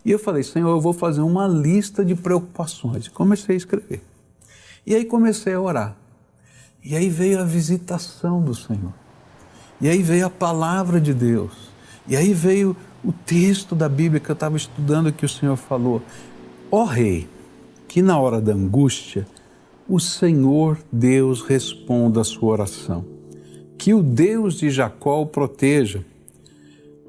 E eu falei, Senhor, eu vou fazer uma lista de preocupações. Comecei a escrever. E aí comecei a orar. E aí veio a visitação do Senhor. E aí veio a palavra de Deus. E aí veio o texto da Bíblia que eu estava estudando, que o Senhor falou: ó Rei, que na hora da angústia, o Senhor Deus responda a sua oração. Que o Deus de Jacó o proteja.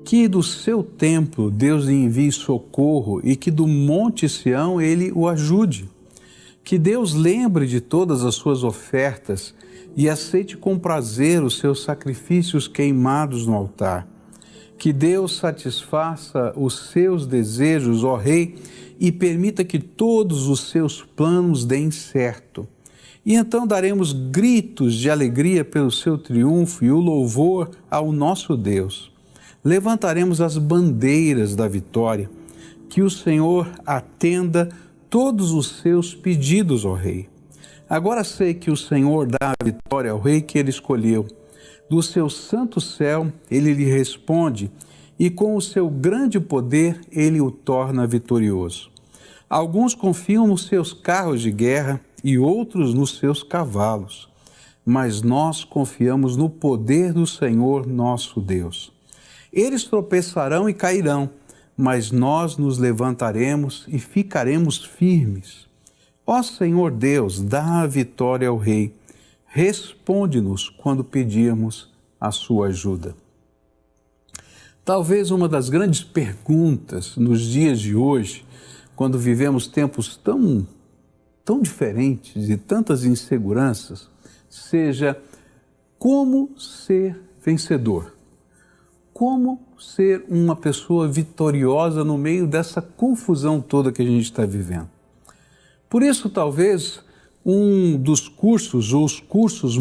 Que do seu templo Deus lhe envie socorro e que do monte Sião ele o ajude. Que Deus lembre de todas as suas ofertas e aceite com prazer os seus sacrifícios queimados no altar. Que Deus satisfaça os seus desejos, ó Rei, e permita que todos os seus planos deem certo. E então daremos gritos de alegria pelo seu triunfo e o louvor ao nosso Deus. Levantaremos as bandeiras da vitória. Que o Senhor atenda todos os seus pedidos, ó Rei. Agora sei que o Senhor dá a vitória ao Rei que ele escolheu. Do seu santo céu ele lhe responde e com o seu grande poder ele o torna vitorioso. Alguns confiam nos seus carros de guerra e outros nos seus cavalos, mas nós confiamos no poder do Senhor nosso Deus. Eles tropeçarão e cairão, mas nós nos levantaremos e ficaremos firmes. Ó Senhor Deus, dá a vitória ao Rei. Responde-nos quando pedirmos a sua ajuda. Talvez uma das grandes perguntas nos dias de hoje, quando vivemos tempos tão diferentes e tantas inseguranças, seja como ser vencedor. Como ser uma pessoa vitoriosa no meio dessa confusão toda que a gente está vivendo. Por isso, talvez, um dos cursos, ou os cursos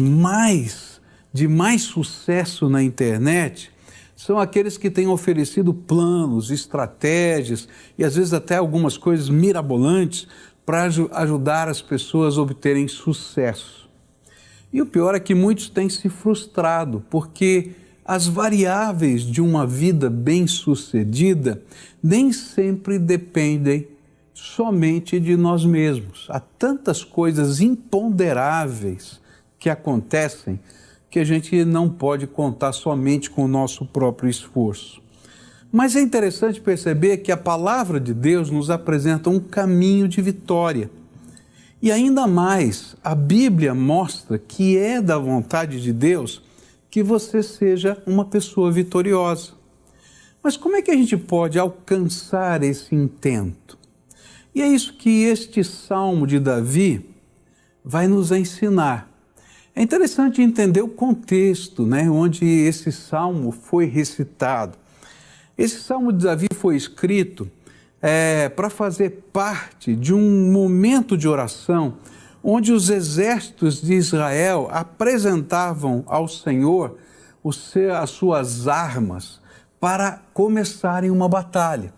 de mais sucesso na internet, são aqueles que têm oferecido planos, estratégias e às vezes até algumas coisas mirabolantes para ajudar as pessoas a obterem sucesso. E o pior é que muitos têm se frustrado, porque as variáveis de uma vida bem-sucedida nem sempre dependem somente de nós mesmos. Há tantas coisas imponderáveis que acontecem que a gente não pode contar somente com o nosso próprio esforço. Mas é interessante perceber que a palavra de Deus nos apresenta um caminho de vitória. E ainda mais, a Bíblia mostra que é da vontade de Deus que você seja uma pessoa vitoriosa. Mas como é que a gente pode alcançar esse intento? E é isso que este Salmo de Davi vai nos ensinar. É interessante entender o contexto, onde esse Salmo foi recitado. Esse Salmo de Davi foi escrito para fazer parte de um momento de oração onde os exércitos de Israel apresentavam ao Senhor as suas armas para começarem uma batalha.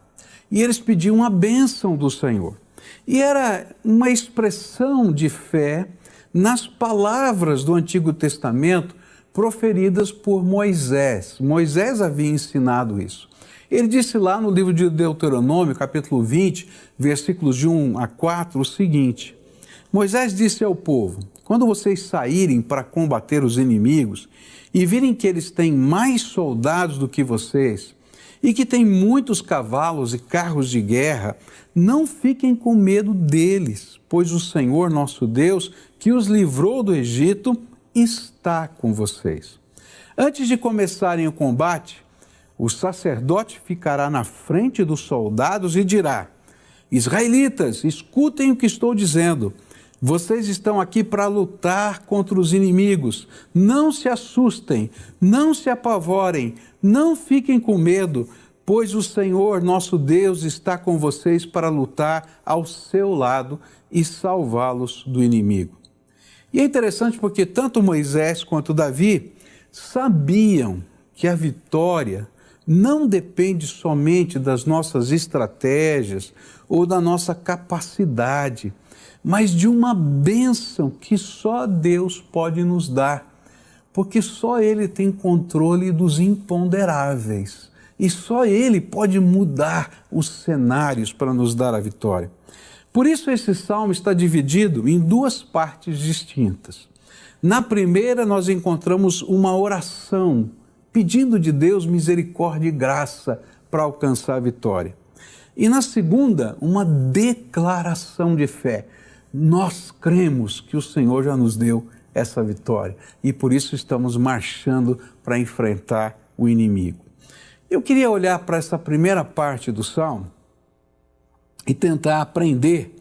E eles pediam a bênção do Senhor. E era uma expressão de fé nas palavras do Antigo Testamento proferidas por Moisés. Moisés havia ensinado isso. Ele disse lá no livro de Deuteronômio, capítulo 20, versículos de 1 a 4, o seguinte: Moisés disse ao povo: quando vocês saírem para combater os inimigos e virem que eles têm mais soldados do que vocês e que têm muitos cavalos e carros de guerra, não fiquem com medo deles, pois o Senhor nosso Deus, que os livrou do Egito, está com vocês. Antes de começarem o combate, o sacerdote ficará na frente dos soldados e dirá: Israelitas, escutem o que estou dizendo. Vocês estão aqui para lutar contra os inimigos. Não se assustem, não se apavorem, não fiquem com medo, pois o Senhor, nosso Deus, está com vocês para lutar ao seu lado e salvá-los do inimigo. E é interessante porque tanto Moisés quanto Davi sabiam que a vitória não depende somente das nossas estratégias ou da nossa capacidade, mas de uma bênção que só Deus pode nos dar, porque só Ele tem controle dos imponderáveis. E só Ele pode mudar os cenários para nos dar a vitória. Por isso esse salmo está dividido em duas partes distintas. Na primeira nós encontramos uma oração, pedindo de Deus misericórdia e graça para alcançar a vitória. E na segunda, uma declaração de fé. Nós cremos que o Senhor já nos deu essa vitória e por isso estamos marchando para enfrentar o inimigo. Eu queria olhar para essa primeira parte do Salmo e tentar aprender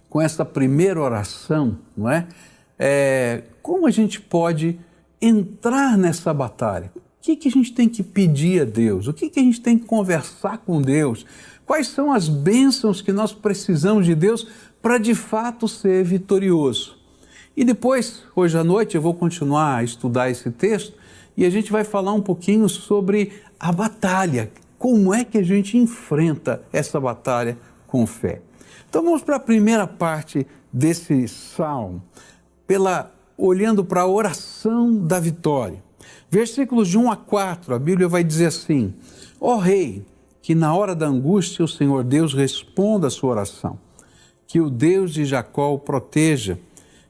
com essa primeira oração, não é? Como a gente pode entrar nessa batalha? O que a gente tem que pedir a Deus? O que a gente tem que conversar com Deus? Quais são as bênçãos que nós precisamos de Deus para de fato ser vitorioso? E depois, hoje à noite, eu vou continuar a estudar esse texto e a gente vai falar um pouquinho sobre a batalha. Como é que a gente enfrenta essa batalha com fé? Então vamos para a primeira parte desse salmo, olhando para a oração da vitória. Versículos de 1 a 4, a Bíblia vai dizer assim: ó Rei, que na hora da angústia o Senhor Deus responda a sua oração, que o Deus de Jacó o proteja,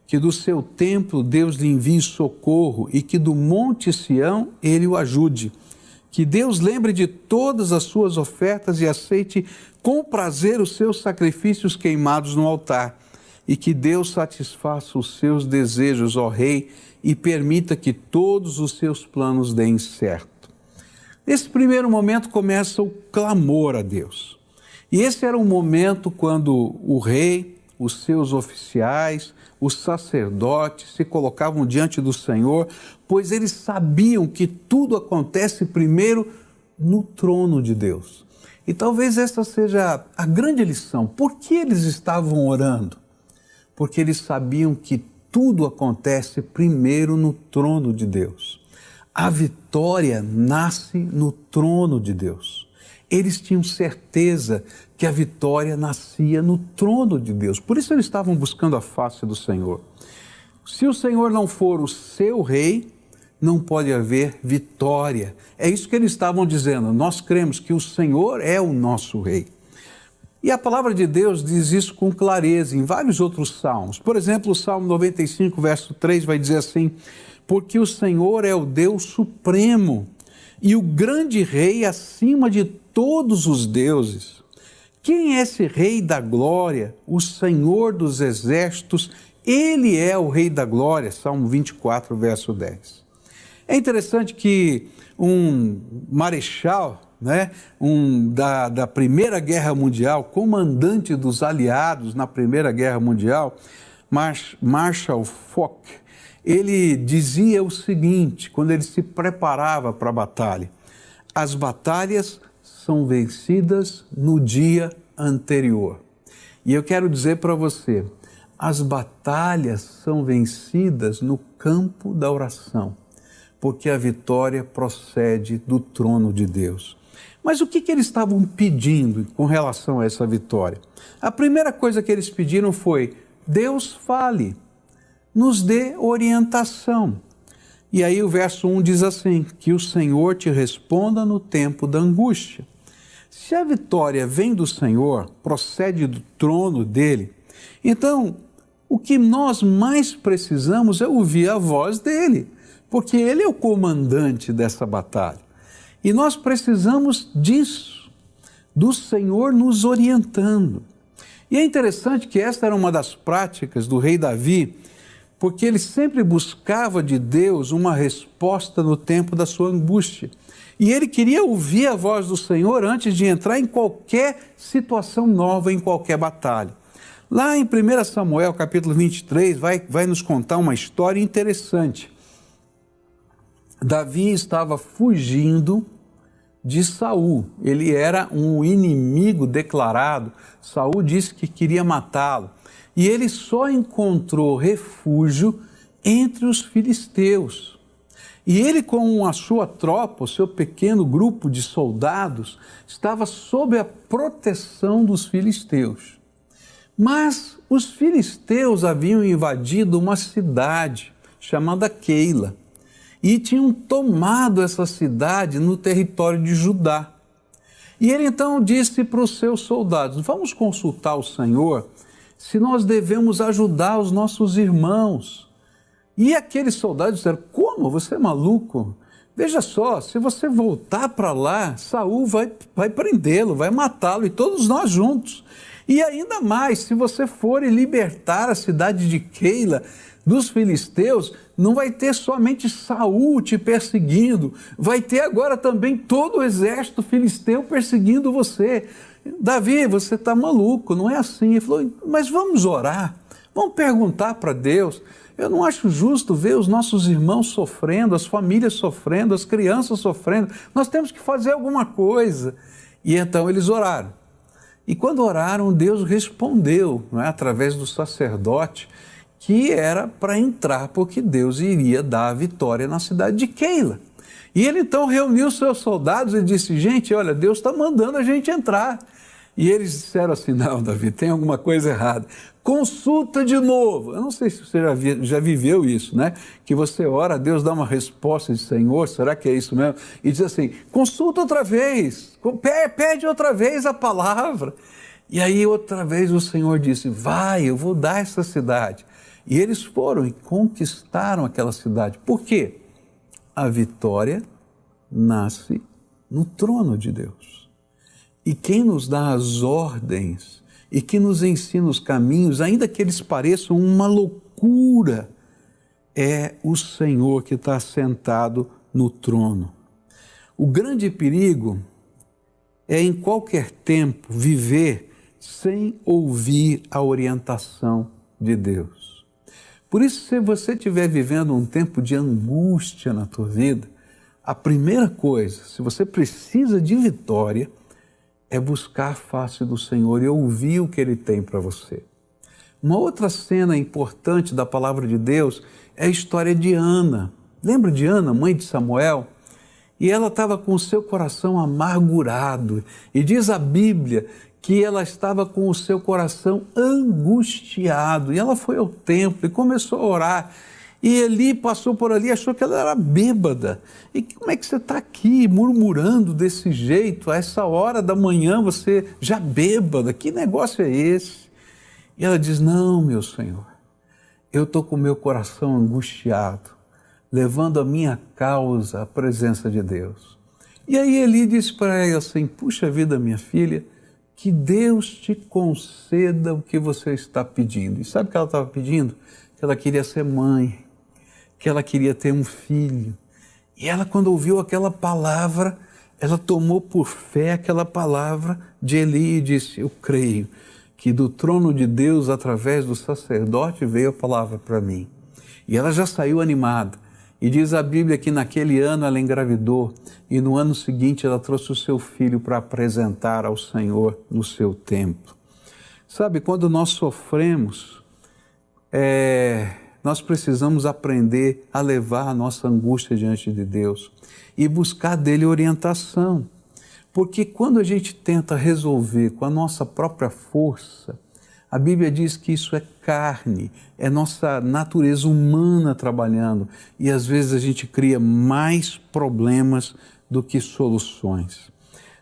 que do seu templo Deus lhe envie socorro e que do monte Sião ele o ajude. Que Deus lembre de todas as suas ofertas e aceite com prazer os seus sacrifícios queimados no altar. E que Deus satisfaça os seus desejos, ó Rei, e permita que todos os seus planos deem certo. Nesse primeiro momento começa o clamor a Deus. E esse era um momento quando o rei, os seus oficiais, os sacerdotes se colocavam diante do Senhor, pois eles sabiam que tudo acontece primeiro no trono de Deus. E talvez essa seja a grande lição. Por que eles estavam orando? Porque eles sabiam que tudo acontece primeiro no trono de Deus. A vitória nasce no trono de Deus. Eles tinham certeza que a vitória nascia no trono de Deus. Por isso eles estavam buscando a face do Senhor. Se o Senhor não for o seu rei, não pode haver vitória. É isso que eles estavam dizendo. Nós cremos que o Senhor é o nosso rei. E a palavra de Deus diz isso com clareza em vários outros salmos. Por exemplo, o Salmo 95, verso 3 vai dizer assim: porque o Senhor é o Deus supremo e o grande rei acima de todos os deuses. Quem é esse rei da glória? O Senhor dos exércitos, ele é o rei da glória. Salmo 24, verso 10. É interessante que um marechal, da Primeira Guerra Mundial, comandante dos aliados na Primeira Guerra Mundial, Marshall Foch, ele dizia o seguinte, quando ele se preparava para a batalha: as batalhas são vencidas no dia anterior. E eu quero dizer para você, as batalhas são vencidas no campo da oração, porque a vitória procede do trono de Deus. Mas o que eles estavam pedindo com relação a essa vitória? A primeira coisa que eles pediram foi: Deus fale, nos dê orientação. E aí o verso 1 diz assim: que o Senhor te responda no tempo da angústia. Se a vitória vem do Senhor, procede do trono dele, então o que nós mais precisamos é ouvir a voz dele, porque ele é o comandante dessa batalha. E nós precisamos disso, do Senhor nos orientando. E é interessante que esta era uma das práticas do rei Davi, porque ele sempre buscava de Deus uma resposta no tempo da sua angústia. E ele queria ouvir a voz do Senhor antes de entrar em qualquer situação nova, em qualquer batalha. Lá em 1 Samuel, capítulo 23, vai nos contar uma história interessante. Davi estava fugindo de Saul. Ele era um inimigo declarado. Saul disse que queria matá-lo. E ele só encontrou refúgio entre os filisteus. E ele, com a sua tropa, o seu pequeno grupo de soldados, estava sob a proteção dos filisteus. Mas os filisteus haviam invadido uma cidade chamada Keila e tinham tomado essa cidade no território de Judá. E ele então disse para os seus soldados: vamos consultar o Senhor se nós devemos ajudar os nossos irmãos. E aqueles soldados disseram: como? Você é maluco? Veja só, se você voltar para lá, Saul vai prendê-lo, vai matá-lo, e todos nós juntos. E ainda mais, se você for e libertar a cidade de Keila dos filisteus, não vai ter somente Saul te perseguindo, vai ter agora também todo o exército filisteu perseguindo você. Davi, você está maluco, não é assim. Ele falou: mas vamos orar, vamos perguntar para Deus. Eu não acho justo ver os nossos irmãos sofrendo, as famílias sofrendo, as crianças sofrendo. Nós temos que fazer alguma coisa. E então eles oraram. E quando oraram, Deus respondeu, não é, através do sacerdote, que era para entrar, porque Deus iria dar a vitória na cidade de Keila. E ele então reuniu seus soldados e disse: gente, olha, Deus está mandando a gente entrar. E eles disseram assim: não, Davi, tem alguma coisa errada. Consulta de novo. Eu não sei se você já viveu isso, né? Que você ora, Deus dá uma resposta de Senhor, será que é isso mesmo? E diz assim: consulta outra vez, pede outra vez a palavra. E aí outra vez o Senhor disse: vai, eu vou dar essa cidade. E eles foram e conquistaram aquela cidade. Por quê? A vitória nasce no trono de Deus. E quem nos dá as ordens e que nos ensina os caminhos, ainda que eles pareçam uma loucura, é o Senhor que está sentado no trono. O grande perigo é, em qualquer tempo, viver sem ouvir a orientação de Deus. Por isso, se você estiver vivendo um tempo de angústia na tua vida, a primeira coisa, se você precisa de vitória, é buscar a face do Senhor e ouvir o que Ele tem para você. Uma outra cena importante da palavra de Deus é a história de Ana. Lembra de Ana, mãe de Samuel? E ela estava com o seu coração amargurado. E diz a Bíblia que ela estava com o seu coração angustiado. E ela foi ao templo e começou a orar. E Eli passou por ali e achou que ela era bêbada. E como é que você está aqui murmurando desse jeito? A essa hora da manhã você já bêbada? Que negócio é esse? E ela diz: não, meu Senhor, eu estou com o meu coração angustiado, levando a minha causa à presença de Deus. E aí Eli disse para ela assim: puxa vida, minha filha, que Deus te conceda o que você está pedindo. E sabe o que ela estava pedindo? Que ela queria ser mãe, que ela queria ter um filho. E ela, quando ouviu aquela palavra, ela tomou por fé aquela palavra de Eli e disse: eu creio que do trono de Deus, através do sacerdote, veio a palavra para mim. E ela já saiu animada. E diz a Bíblia que naquele ano ela engravidou e no ano seguinte ela trouxe o seu filho para apresentar ao Senhor no seu templo. Sabe, quando nós sofremos, nós precisamos aprender a levar a nossa angústia diante de Deus e buscar dele orientação. Porque quando a gente tenta resolver com a nossa própria força, a Bíblia diz que isso é carne, é nossa natureza humana trabalhando, e às vezes a gente cria mais problemas do que soluções.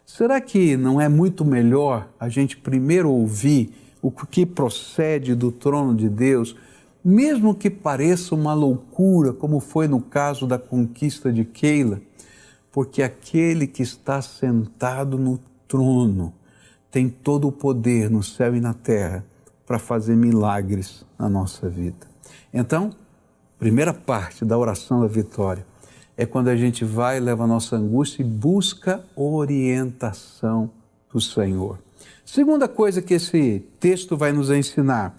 Será que não é muito melhor a gente primeiro ouvir o que procede do trono de Deus, mesmo que pareça uma loucura, como foi no caso da conquista de Keila? Porque aquele que está sentado no trono tem todo o poder no céu e na terra para fazer milagres na nossa vida. Então, primeira parte da oração da vitória é quando a gente vai, leva a nossa angústia e busca orientação do Senhor. Segunda coisa que esse texto vai nos ensinar,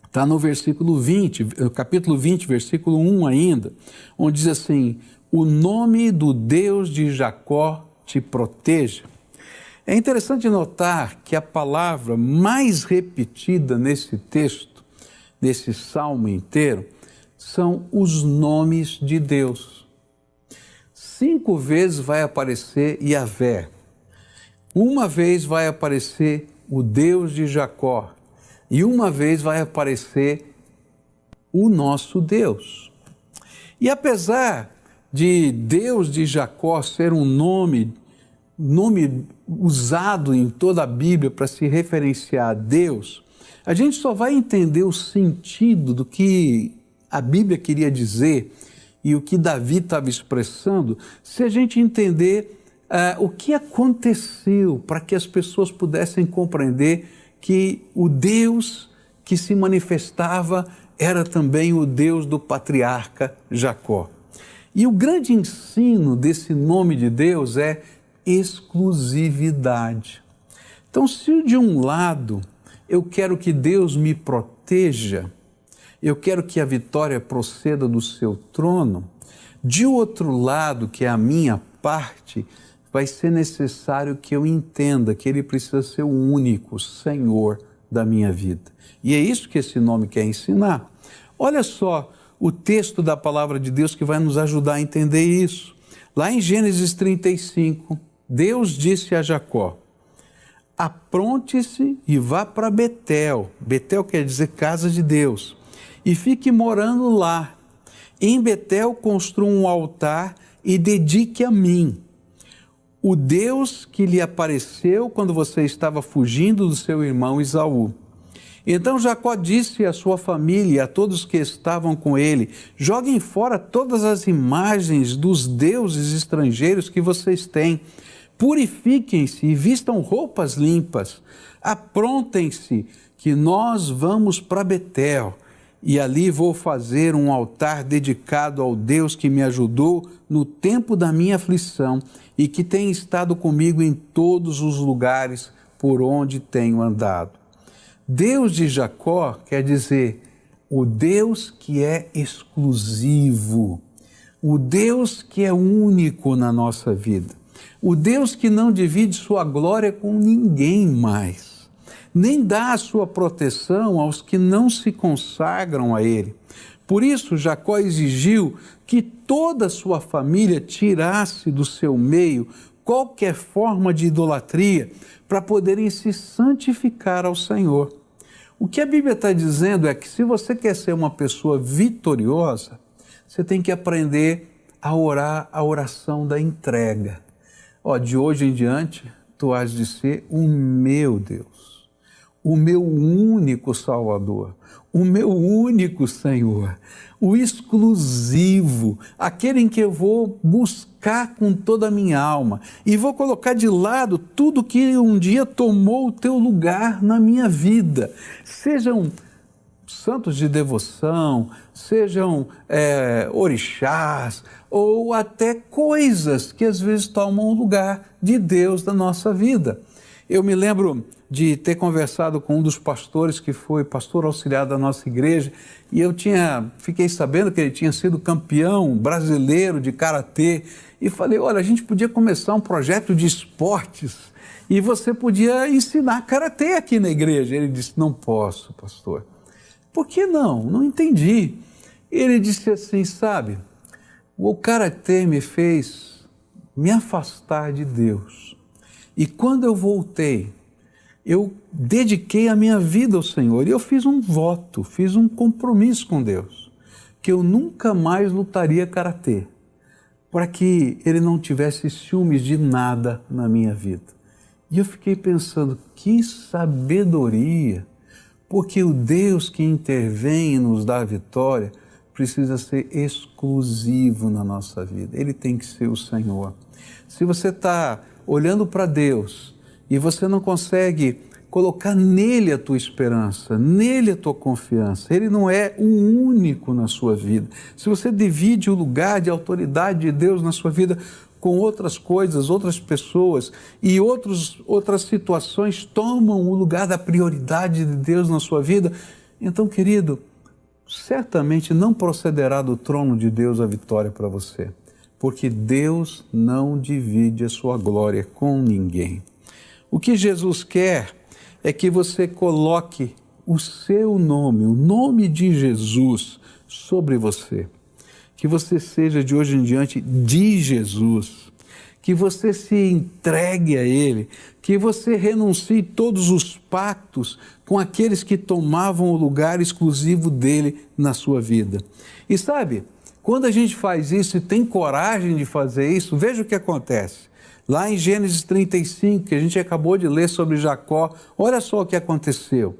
está no versículo 20, capítulo 20, versículo 1 ainda, onde diz assim: o nome do Deus de Jacó te proteja. É interessante notar que a palavra mais repetida nesse texto, nesse salmo inteiro, são os nomes de Deus. 5 vezes vai aparecer Yahvé. Uma vez vai aparecer o Deus de Jacó. E uma vez vai aparecer o nosso Deus. E apesar de Deus de Jacó ser um nome nome usado em toda a Bíblia para se referenciar a Deus, a gente só vai entender o sentido do que a Bíblia queria dizer e o que Davi estava expressando se a gente entender o que aconteceu para que as pessoas pudessem compreender que o Deus que se manifestava era também o Deus do patriarca Jacó. E o grande ensino desse nome de Deus é exclusividade. Então, se de um lado eu quero que Deus me proteja, eu quero que a vitória proceda do seu trono, de outro lado, que é a minha parte, vai ser necessário que eu entenda que Ele precisa ser o único Senhor da minha vida. E é isso que esse nome quer ensinar. Olha só o texto da palavra de Deus que vai nos ajudar a entender isso. Lá em Gênesis 35, Deus disse a Jacó: apronte-se e vá para Betel. Betel quer dizer casa de Deus. E fique morando lá. Em Betel construa um altar e dedique a mim, o Deus que lhe apareceu quando você estava fugindo do seu irmão Esaú. Então Jacó disse à sua família e a todos que estavam com ele: joguem fora todas as imagens dos deuses estrangeiros que vocês têm. Purifiquem-se e vistam roupas limpas. Aprontem-se que nós vamos para Betel. E ali vou fazer um altar dedicado ao Deus que me ajudou no tempo da minha aflição e que tem estado comigo em todos os lugares por onde tenho andado. Deus de Jacó quer dizer o Deus que é exclusivo, o Deus que é único na nossa vida, o Deus que não divide sua glória com ninguém mais, nem dá a sua proteção aos que não se consagram a Ele. Por isso, Jacó exigiu que toda a sua família tirasse do seu meio qualquer forma de idolatria para poderem se santificar ao Senhor. O que a Bíblia está dizendo é que se você quer ser uma pessoa vitoriosa, você tem que aprender a orar a oração da entrega. De hoje em diante, tu has de ser o meu Deus, o meu único Salvador, o meu único Senhor, o exclusivo, aquele em que eu vou buscar com toda a minha alma e vou colocar de lado tudo que um dia tomou o teu lugar na minha vida. Sejam santos de devoção, sejam orixás ou até coisas que às vezes tomam o lugar de Deus na nossa vida. Eu me lembro de ter conversado com um dos pastores que foi pastor auxiliar da nossa igreja e fiquei sabendo que ele tinha sido campeão brasileiro de karatê e falei, olha, a gente podia começar um projeto de esportes e você podia ensinar karatê aqui na igreja. Ele disse, não posso, pastor. Por que não? Não entendi. Ele disse assim, sabe, o karatê me fez me afastar de Deus. E quando eu voltei, eu dediquei a minha vida ao Senhor e eu fiz um voto, fiz um compromisso com Deus, que eu nunca mais lutaria karatê, para que Ele não tivesse ciúmes de nada na minha vida. E eu fiquei pensando, que sabedoria, porque o Deus que intervém e nos dá a vitória precisa ser exclusivo na nossa vida, Ele tem que ser o Senhor. Se você está olhando para Deus e você não consegue colocar nele a tua esperança, nele a tua confiança, Ele não é o único na sua vida. Se você divide o lugar de autoridade de Deus na sua vida com outras coisas, outras pessoas e outras situações tomam o lugar da prioridade de Deus na sua vida, então, querido, certamente não procederá do trono de Deus a vitória para você, porque Deus não divide a sua glória com ninguém. O que Jesus quer é que você coloque o seu nome, o nome de Jesus sobre você. Que você seja de hoje em diante de Jesus, que você se entregue a Ele, que você renuncie todos os pactos com aqueles que tomavam o lugar exclusivo dEle na sua vida. E sabe, quando a gente faz isso e tem coragem de fazer isso, veja o que acontece. Lá em Gênesis 35, que a gente acabou de ler sobre Jacó, olha só o que aconteceu.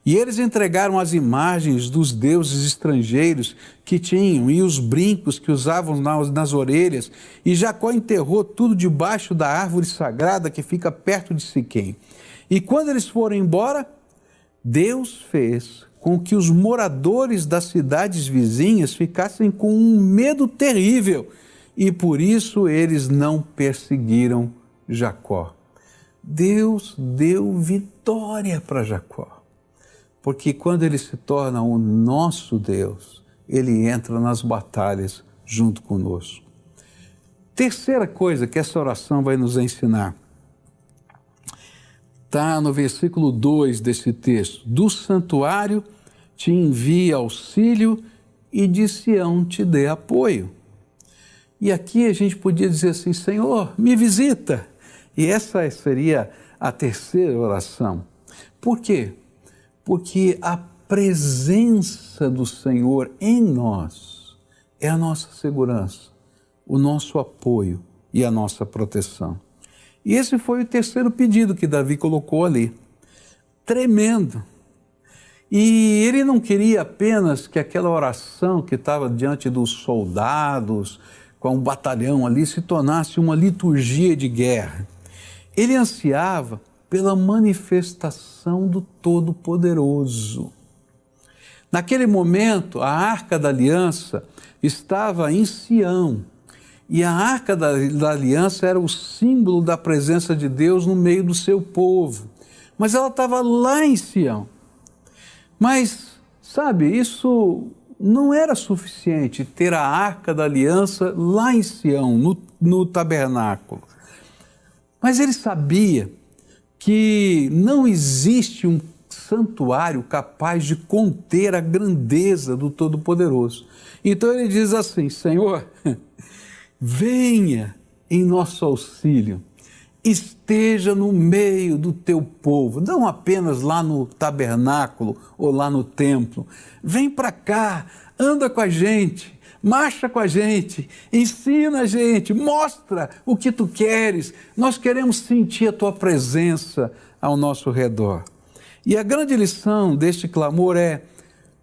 E eles entregaram as imagens dos deuses estrangeiros que tinham e os brincos que usavam nas orelhas, e Jacó enterrou tudo debaixo da árvore sagrada que fica perto de Siquém. E quando eles foram embora, Deus fez com que os moradores das cidades vizinhas ficassem com um medo terrível, e por isso eles não perseguiram Jacó. Deus deu vitória para Jacó. Porque quando ele se torna o nosso Deus, ele entra nas batalhas junto conosco. Terceira coisa que essa oração vai nos ensinar, está no versículo 2 desse texto. Do santuário te envia auxílio e de Sião te dê apoio. E aqui a gente podia dizer assim, Senhor, me visita. E essa seria a terceira oração. Por quê? Porque a presença do Senhor em nós é a nossa segurança, o nosso apoio e a nossa proteção. E esse foi o terceiro pedido que Davi colocou ali. Tremendo. E ele não queria apenas que aquela oração que estava diante dos soldados, com um batalhão ali, se tornasse uma liturgia de guerra. Ele ansiava pela manifestação do Todo-Poderoso. Naquele momento, a Arca da Aliança estava em Sião, e a Arca da Aliança era o símbolo da presença de Deus no meio do seu povo, mas ela estava lá em Sião. Mas, sabe, isso não era suficiente, ter a Arca da Aliança lá em Sião, no tabernáculo. Mas ele sabia que não existe um santuário capaz de conter a grandeza do Todo-Poderoso. Então ele diz assim, Senhor, venha em nosso auxílio, esteja no meio do teu povo, não apenas lá no tabernáculo ou lá no templo. Vem para cá, anda com a gente, marcha com a gente, ensina a gente, mostra o que tu queres. Nós queremos sentir a tua presença ao nosso redor. E a grande lição deste clamor é: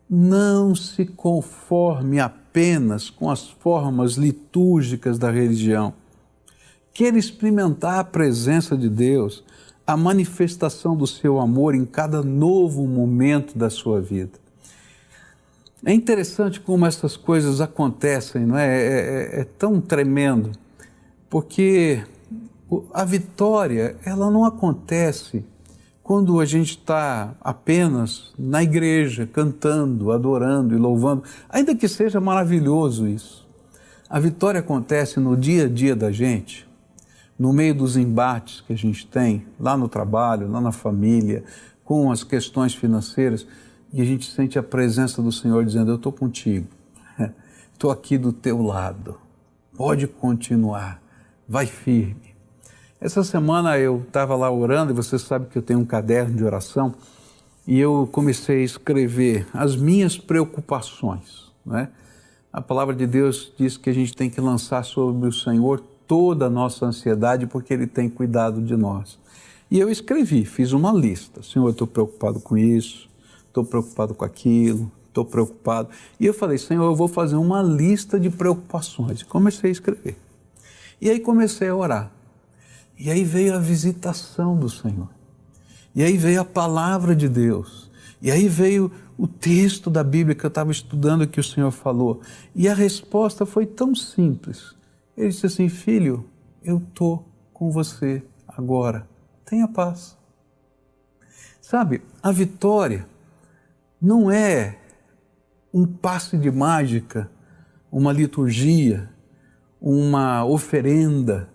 não se conforme apenas com as formas litúrgicas da religião. Queira experimentar a presença de Deus, a manifestação do seu amor em cada novo momento da sua vida. É interessante como essas coisas acontecem, não é? É tão tremendo, porque a vitória, ela não acontece quando a gente está apenas na igreja, cantando, adorando e louvando, ainda que seja maravilhoso isso. A vitória acontece no dia a dia da gente, no meio dos embates que a gente tem, lá no trabalho, lá na família, com as questões financeiras, e a gente sente a presença do Senhor dizendo, eu estou contigo, estou aqui do teu lado, pode continuar, vai firme. Essa semana eu estava lá orando, e você sabe que eu tenho um caderno de oração, e eu comecei a escrever as minhas preocupações, né? A palavra de Deus diz que a gente tem que lançar sobre o Senhor toda a nossa ansiedade, porque Ele tem cuidado de nós. E eu escrevi, fiz uma lista. Senhor, eu estou preocupado com isso, estou preocupado com aquilo, estou preocupado. E eu falei, Senhor, eu vou fazer uma lista de preocupações. Comecei a escrever. E aí comecei a orar. E aí veio a visitação do Senhor. E aí veio a palavra de Deus. E aí veio o texto da Bíblia que eu estava estudando que o Senhor falou. E a resposta foi tão simples. Ele disse assim, filho, eu estou com você agora. Tenha paz. Sabe, a vitória não é um passe de mágica, uma liturgia, uma oferenda,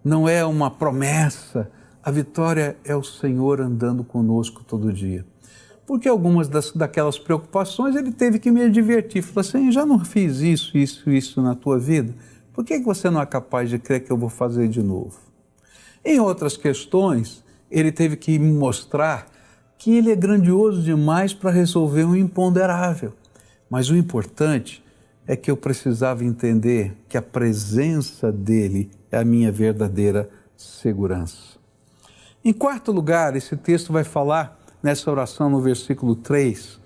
não é uma promessa. A vitória é o Senhor andando conosco todo dia. Porque algumas daquelas preocupações ele teve que me advertir. Falou assim, já não fiz isso na tua vida? Por que você não é capaz de crer que eu vou fazer de novo? Em outras questões, ele teve que me mostrar que ele é grandioso demais para resolver um imponderável. Mas o importante é que eu precisava entender que a presença dele é a minha verdadeira segurança. Em quarto lugar, esse texto vai falar, nessa oração no versículo 3,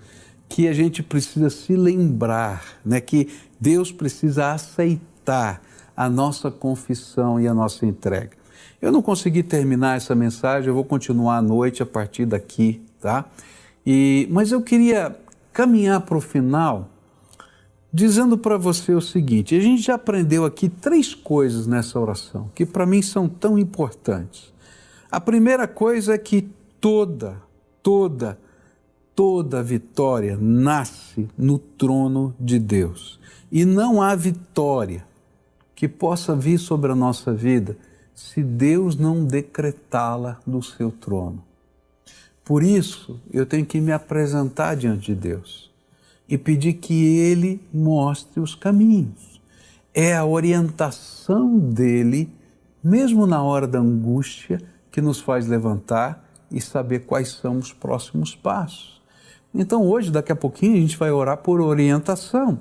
que a gente precisa se lembrar, né, que Deus precisa aceitar a nossa confissão e a nossa entrega. Eu não consegui terminar essa mensagem, eu vou continuar à noite a partir daqui, tá? Mas eu queria caminhar para o final dizendo para você o seguinte: a gente já aprendeu aqui 3 coisas nessa oração, que para mim são tão importantes. A primeira coisa é que toda vitória nasce no trono de Deus. E não há vitória que possa vir sobre a nossa vida se Deus não decretá-la no seu trono. Por isso, eu tenho que me apresentar diante de Deus e pedir que Ele mostre os caminhos. É a orientação dEle, mesmo na hora da angústia, que nos faz levantar e saber quais são os próximos passos. Então hoje, daqui a pouquinho, a gente vai orar por orientação.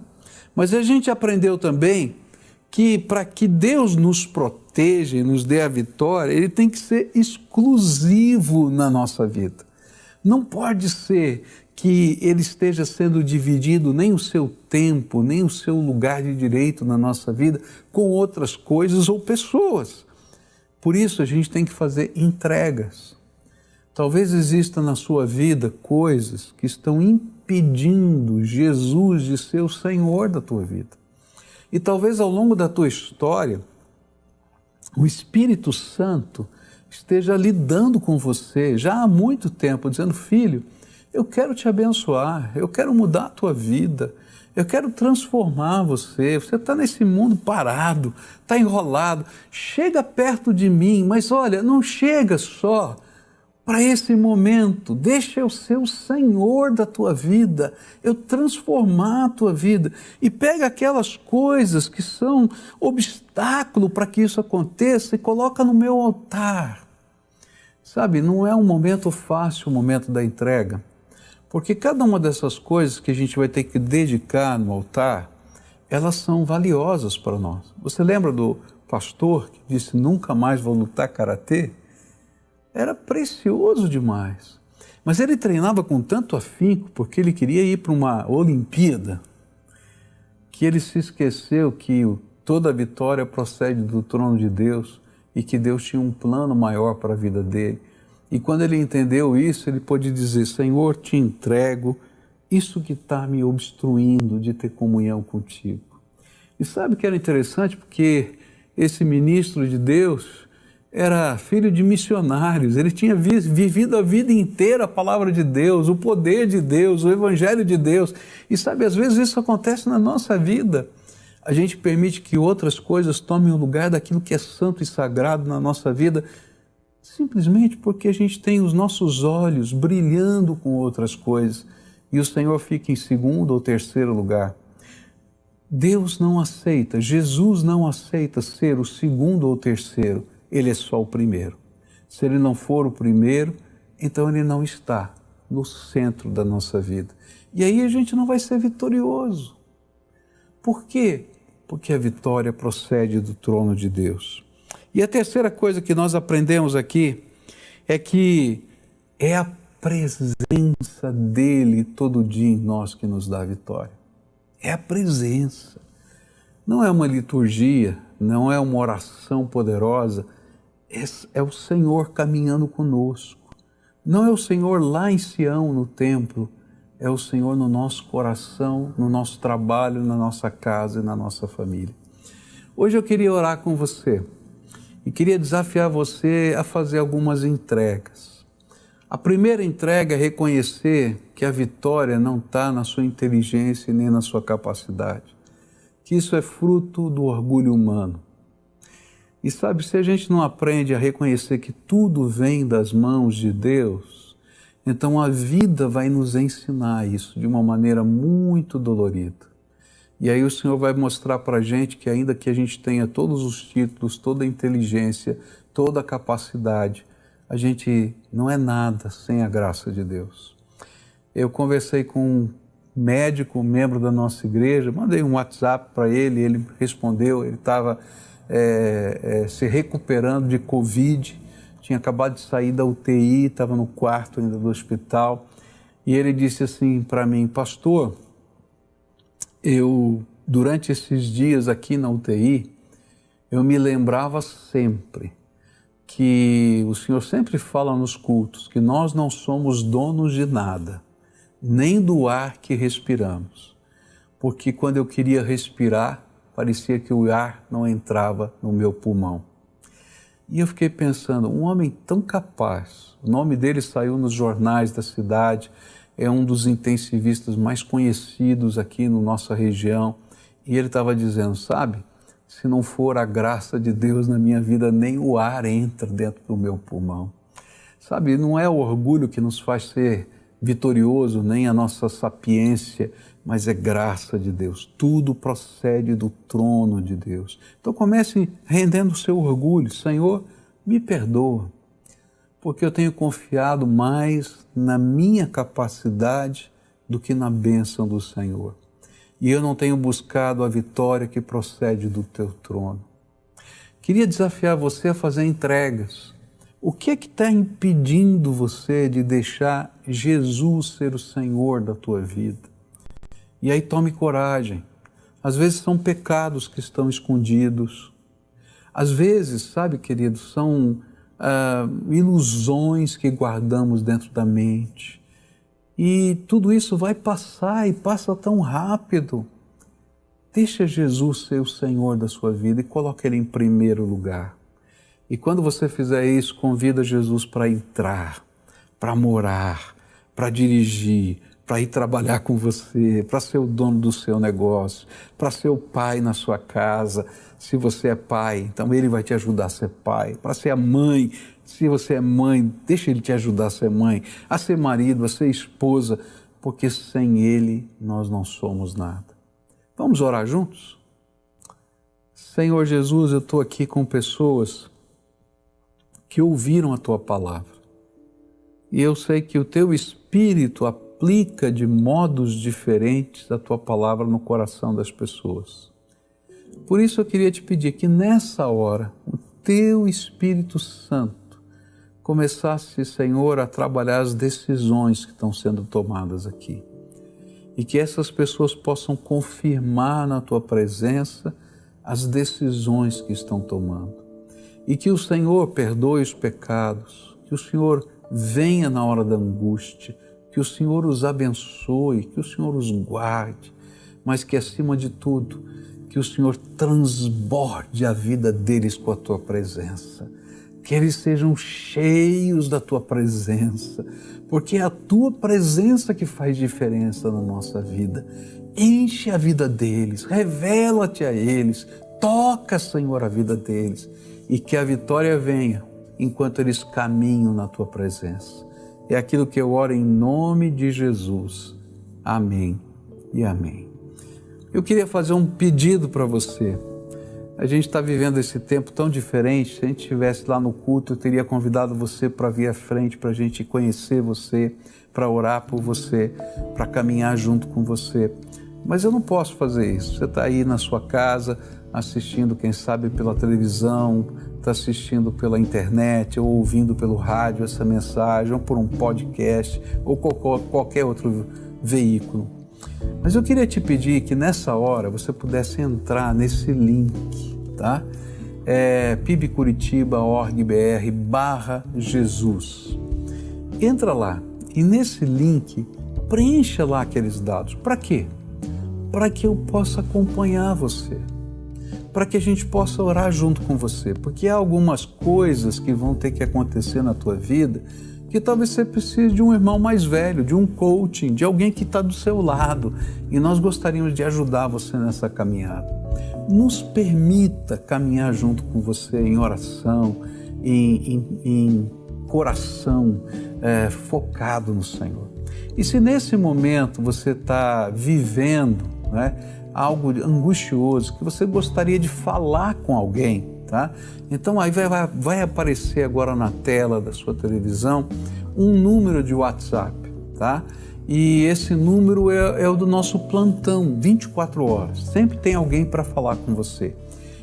Mas a gente aprendeu também que para que Deus nos proteja e nos dê a vitória, Ele tem que ser exclusivo na nossa vida. Não pode ser que Ele esteja sendo dividido nem o seu tempo, nem o seu lugar de direito na nossa vida com outras coisas ou pessoas. Por isso a gente tem que fazer entregas. Talvez exista na sua vida coisas que estão impedindo Jesus de ser o Senhor da tua vida. E talvez ao longo da tua história, o Espírito Santo esteja lidando com você já há muito tempo, dizendo: filho, eu quero te abençoar, eu quero mudar a tua vida, eu quero transformar você está nesse mundo parado, está enrolado, chega perto de mim, mas olha, não chega só para esse momento, deixa eu ser o Senhor da tua vida, eu transformar a tua vida, e pega aquelas coisas que são obstáculo para que isso aconteça e coloca no meu altar. Sabe, não é um momento fácil o momento da entrega, porque cada uma dessas coisas que a gente vai ter que dedicar no altar, elas são valiosas para nós. Você lembra do pastor que disse: nunca mais vou lutar karatê? Era precioso demais. Mas ele treinava com tanto afinco, porque ele queria ir para uma Olimpíada, que ele se esqueceu que toda a vitória procede do trono de Deus e que Deus tinha um plano maior para a vida dele. E quando ele entendeu isso, ele pôde dizer: Senhor, te entrego isso que está me obstruindo de ter comunhão contigo. E sabe que era interessante? Porque esse ministro de Deus era filho de missionários, ele tinha vivido a vida inteira a palavra de Deus, o poder de Deus, o evangelho de Deus. E sabe, às vezes isso acontece na nossa vida. A gente permite que outras coisas tomem o lugar daquilo que é santo e sagrado na nossa vida, simplesmente porque a gente tem os nossos olhos brilhando com outras coisas e o Senhor fica em segundo ou terceiro lugar. Deus não aceita, Jesus não aceita ser o segundo ou terceiro. Ele é só o primeiro. Se Ele não for o primeiro, então Ele não está no centro da nossa vida. E aí a gente não vai ser vitorioso. Por quê? Porque a vitória procede do trono de Deus. E a terceira coisa que nós aprendemos aqui é que é a presença dEle todo dia em nós que nos dá a vitória. É a presença. Não é uma liturgia, não é uma oração poderosa, é o Senhor caminhando conosco. Não é o Senhor lá em Sião, no templo, é o Senhor no nosso coração, no nosso trabalho, na nossa casa e na nossa família. Hoje eu queria orar com você e queria desafiar você a fazer algumas entregas. A primeira entrega é reconhecer que a vitória não está na sua inteligência e nem na sua capacidade, que isso é fruto do orgulho humano. E sabe, se a gente não aprende a reconhecer que tudo vem das mãos de Deus, então a vida vai nos ensinar isso de uma maneira muito dolorida. E aí o Senhor vai mostrar para a gente que ainda que a gente tenha todos os títulos, toda a inteligência, toda a capacidade, a gente não é nada sem a graça de Deus. Eu conversei com um médico, um membro da nossa igreja, mandei um WhatsApp para ele, ele respondeu, ele estava se recuperando de Covid, tinha acabado de sair da UTI, estava no quarto ainda do hospital, e ele disse assim para mim: pastor, durante esses dias aqui na UTI, eu me lembrava sempre que o Senhor sempre fala nos cultos que nós não somos donos de nada, nem do ar que respiramos, porque quando eu queria respirar, parecia que o ar não entrava no meu pulmão. E eu fiquei pensando, um homem tão capaz, o nome dele saiu nos jornais da cidade, é um dos intensivistas mais conhecidos aqui na nossa região, e ele estava dizendo, sabe, se não for a graça de Deus na minha vida, nem o ar entra dentro do meu pulmão. Sabe, não é o orgulho que nos faz ser vitorioso, nem a nossa sapiência, mas é graça de Deus. Tudo procede do trono de Deus. Então comece rendendo o seu orgulho. Senhor, me perdoa, porque eu tenho confiado mais na minha capacidade do que na bênção do Senhor. E eu não tenho buscado a vitória que procede do teu trono. Queria desafiar você a fazer entregas. O que é que está impedindo você de deixar Jesus ser o Senhor da tua vida? E aí tome coragem. Às vezes são pecados que estão escondidos. Às vezes, sabe, querido, são ilusões que guardamos dentro da mente. E tudo isso vai passar e passa tão rápido. Deixa Jesus ser o Senhor da sua vida e coloque Ele em primeiro lugar. E quando você fizer isso, convida Jesus para entrar, para morar, para dirigir, para ir trabalhar com você, para ser o dono do seu negócio, para ser o pai na sua casa. Se você é pai, então Ele vai te ajudar a ser pai. Para ser a mãe, se você é mãe, deixa Ele te ajudar a ser mãe, a ser marido, a ser esposa, porque sem Ele nós não somos nada. Vamos orar juntos? Senhor Jesus, eu estou aqui com pessoas que ouviram a Tua palavra. E eu sei que o Teu Espírito aplica de modos diferentes a Tua palavra no coração das pessoas. Por isso eu queria te pedir que nessa hora, o Teu Espírito Santo começasse, Senhor, a trabalhar as decisões que estão sendo tomadas aqui. E que essas pessoas possam confirmar na Tua presença as decisões que estão tomando. E que o Senhor perdoe os pecados, que o Senhor venha na hora da angústia, que o Senhor os abençoe, que o Senhor os guarde, mas que acima de tudo, que o Senhor transborde a vida deles com a Tua presença, que eles sejam cheios da Tua presença, porque é a Tua presença que faz diferença na nossa vida. Enche a vida deles, revela-te a eles, toca, Senhor, a vida deles, e que a vitória venha enquanto eles caminham na Tua presença. É aquilo que eu oro em nome de Jesus. Amém e amém. Eu queria fazer um pedido para você. A gente está vivendo esse tempo tão diferente. Se a gente estivesse lá no culto, eu teria convidado você para vir à frente, para a gente conhecer você, para orar por você, para caminhar junto com você. Mas eu não posso fazer isso. Você está aí na sua casa, assistindo, quem sabe, pela televisão, está assistindo pela internet ou ouvindo pelo rádio essa mensagem, ou por um podcast, ou qualquer outro veículo. Mas eu queria te pedir que nessa hora você pudesse entrar nesse link, tá? pibcuritiba.org.br/Jesus. Entra lá e nesse link preencha lá aqueles dados. Para quê? Para que eu possa acompanhar você, para que a gente possa orar junto com você, porque há algumas coisas que vão ter que acontecer na tua vida que talvez você precise de um irmão mais velho, de um coaching, de alguém que está do seu lado, e nós gostaríamos de ajudar você nessa caminhada. Nos permita caminhar junto com você em oração, em coração focado no Senhor. E se nesse momento você está vivendo, algo angustioso, que você gostaria de falar com alguém, tá? Então aí vai aparecer agora na tela da sua televisão um número de WhatsApp, tá? E esse número é o do nosso plantão, 24 horas. Sempre tem alguém para falar com você.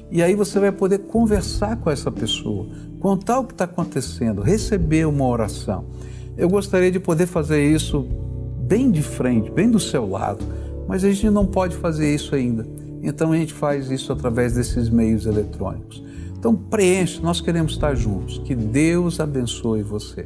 E aí você vai poder conversar com essa pessoa, contar o que está acontecendo, receber uma oração. Eu gostaria de poder fazer isso bem de frente, bem do seu lado, mas a gente não pode fazer isso ainda. Então a gente faz isso através desses meios eletrônicos. Então preenche, nós queremos estar juntos. Que Deus abençoe você.